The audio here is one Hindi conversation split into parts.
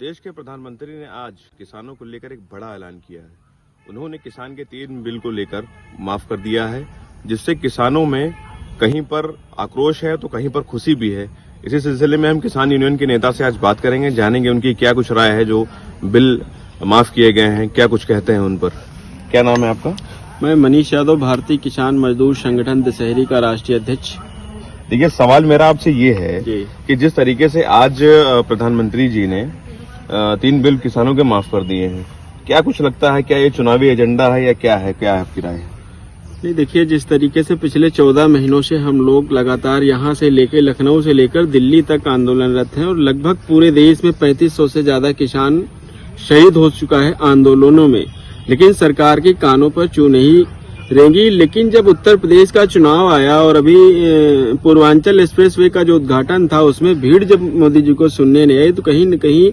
देश के प्रधानमंत्री ने आज किसानों को लेकर एक बड़ा ऐलान किया है। उन्होंने किसान के 3 बिल को लेकर माफ कर दिया है, जिससे किसानों में कहीं पर आक्रोश है तो कहीं पर खुशी भी है। इसी सिलसिले में हम किसान यूनियन के नेता से आज बात करेंगे, जानेंगे उनकी क्या कुछ राय है जो बिल माफ किए गए हैं, क्या कुछ कहते हैं उन पर। क्या नाम है आपका? मैं मनीष यादव, भारतीय किसान मजदूर संगठन दशहरी का राष्ट्रीय अध्यक्ष। देखिए, सवाल मेरा आपसे ये है कि जिस तरीके से आज प्रधानमंत्री जी ने 3 बिल किसानों के माफ कर दिए हैं, क्या कुछ लगता है, क्या ये चुनावी एजेंडा है या क्या है, क्या आपकी राय है? नहीं, देखिए, जिस तरीके से पिछले 14 महीनों से हम लोग लगातार यहाँ से लेकर लखनऊ से लेकर दिल्ली तक आंदोलनरत हैं और लगभग पूरे देश में 3500 से ज्यादा किसान शहीद हो चुका है आंदोलनों में, लेकिन सरकार के कानों पर चू नहीं रेंगी। लेकिन जब उत्तर प्रदेश का चुनाव आया और अभी पूर्वांचल एक्सप्रेसवे का जो उद्घाटन था, उसमें भीड़ जब मोदी जी को सुनने नहीं आई तो कहीं न कहीं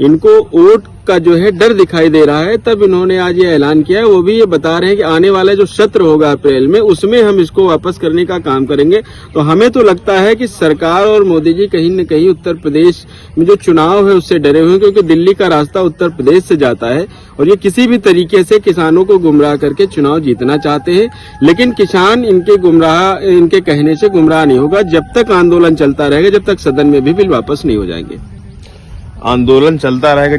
इनको वोट का जो है डर दिखाई दे रहा है। तब इन्होंने आज ये ऐलान किया है। वो भी ये बता रहे हैं कि आने वाला जो सत्र होगा अप्रैल में, उसमें हम इसको वापस करने का काम करेंगे। तो हमें तो लगता है कि सरकार और मोदी जी कहीं न कहीं उत्तर प्रदेश में जो चुनाव है उससे डरे हुए हैं, क्योंकि दिल्ली का रास्ता उत्तर प्रदेश से जाता है और ये किसी भी तरीके से किसानों को गुमराह करके चुनाव जीतना चाहते हैं। लेकिन किसान इनके कहने से गुमराह नहीं होगा। जब तक आंदोलन चलता रहेगा, जब तक सदन में भी बिल वापस नहीं हो जाएंगे। आंदोलन चलता रहेगा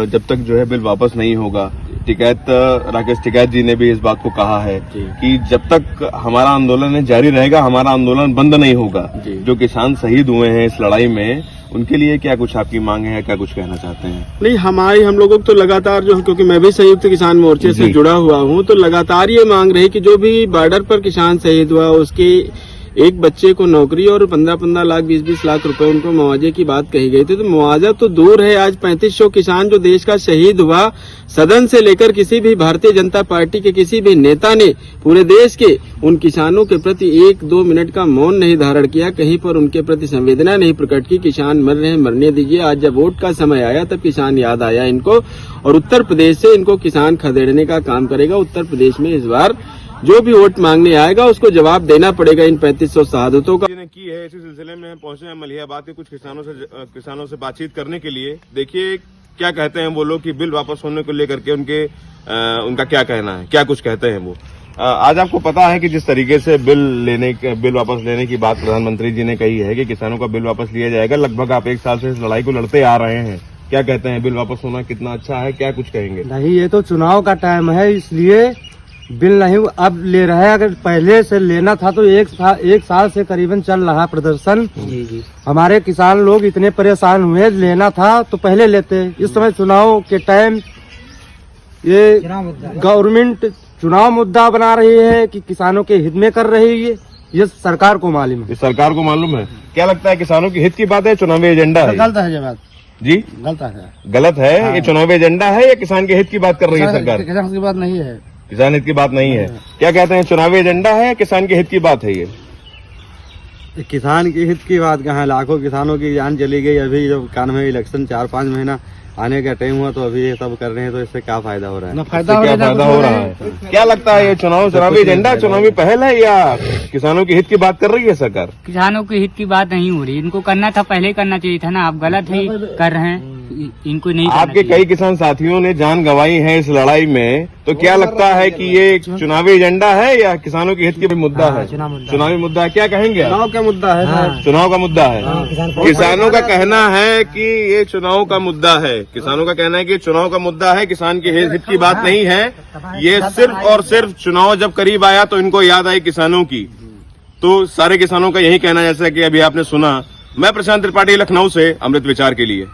जब तक जो है बिल वापस नहीं होगा। राकेश टिकैत जी ने भी इस बात को कहा है कि जब तक हमारा आंदोलन जारी रहेगा, हमारा आंदोलन बंद नहीं होगा। जो किसान शहीद हुए हैं इस लड़ाई में, उनके लिए क्या कुछ आपकी मांग है, क्या कुछ कहना चाहते हैं? नहीं, हम लोगों को तो लगातार जो, क्योंकि मैं भी संयुक्त किसान मोर्चे से जुड़ा हुआ हूं, तो लगातार ये मांग रही कि जो भी बॉर्डर पर किसान शहीद हुआ उसके एक बच्चे को नौकरी और 15-15 लाख 20-20 लाख रुपए उनको मुआवजे की बात कही गई थी। तो मुआवजा तो दूर है, आज 3500 किसान जो देश का शहीद हुआ, सदन से लेकर किसी भी भारतीय जनता पार्टी के किसी भी नेता ने पूरे देश के उन किसानों के प्रति 1-2 मिनट का मौन नहीं धारण किया, कहीं पर उनके प्रति संवेदना नहीं प्रकट की। किसान मर रहे हैं, मरने दीजिए। आज जब वोट का समय आया तब किसान याद आया इनको, और उत्तर प्रदेश से इनको किसान खदेड़ने का काम करेगा। उत्तर प्रदेश में इस बार जो भी वोट मांगने आएगा उसको जवाब देना पड़ेगा इन 3500 शहादतों का। की है इसी सिलसिले में हम पहुंचे हैं मलिहाबाद के कुछ किसानों से बातचीत करने के लिए। देखिए क्या कहते हैं वो लोग कि बिल वापस होने को लेकर के उनका क्या कहना है, क्या कुछ कहते हैं वो। आज आपको पता है कि जिस तरीके से बिल वापस लेने की बात प्रधानमंत्री जी ने कही है कि किसानों का बिल वापस लिया जाएगा। लगभग आप 1 साल से इस लड़ाई को लड़ते आ रहे हैं, क्या कहते हैं? बिल वापस होना कितना अच्छा है, क्या कुछ कहेंगे? नहीं, ये तो चुनाव का टाइम है, इसलिए बिल नहीं अब ले रहा है। अगर पहले से लेना था तो 1 साल से करीबन चल रहा प्रदर्शन। जी। हमारे किसान लोग इतने परेशान हुए, लेना था तो पहले लेते। इस समय चुनाव के टाइम ये गवर्नमेंट चुनाव मुद्दा बना रही है कि किसानों के हित में कर रही है, ये सरकार को मालूम है। सरकार को मालूम है। क्या लगता है, किसानों के हित की बात है, चुनावी एजेंडा है? गलत है ये बात जी, गलत है। हाँ। ये चुनावी एजेंडा है या किसान के हित की बात कर रही है सरकार? किसान की बात नहीं है, किसान हित की बात नहीं है। क्या कहते हैं, चुनावी एजेंडा है या किसान के हित की बात है? ये किसान के हित की बात कहाँ है? लाखों किसानों की जान चली गई। अभी जब कान में इलेक्शन 4-5 महीना आने का टाइम हुआ तो अभी ये सब कर रहे हैं, तो इससे क्या फायदा हो रहा है? फायदा हो रहा है। क्या लगता है, ये चुनावी एजेंडा, चुनावी पहल है या किसानों के हित की बात कर रही है सरकार? किसानों के हित की बात नहीं हो रही। इनको करना था, पहले करना चाहिए था ना। आप गलत ही कर रहे हैं, इनको नहीं। आपके कई किसान साथियों ने जान गंवाई है इस लड़ाई में, तो क्या लगता है कि ये चुनावी एजेंडा है या किसानों के हित की मुद्दा है? चुनावी मुद्दा है। क्या कहेंगे? चुनाव का मुद्दा है। चुनाव का मुद्दा है। किसानों का कहना है कि ये चुनाव का मुद्दा है। किसानों का कहना है कि चुनाव का मुद्दा है, किसान के हित की बात नहीं है। ये सिर्फ और सिर्फ चुनाव जब करीब आया तो इनको याद आई किसानों की। तो सारे किसानों का यही कहना, जैसा कि अभी आपने सुना। मैं प्रशांत त्रिपाठी, लखनऊ से अमृत विचार के लिए।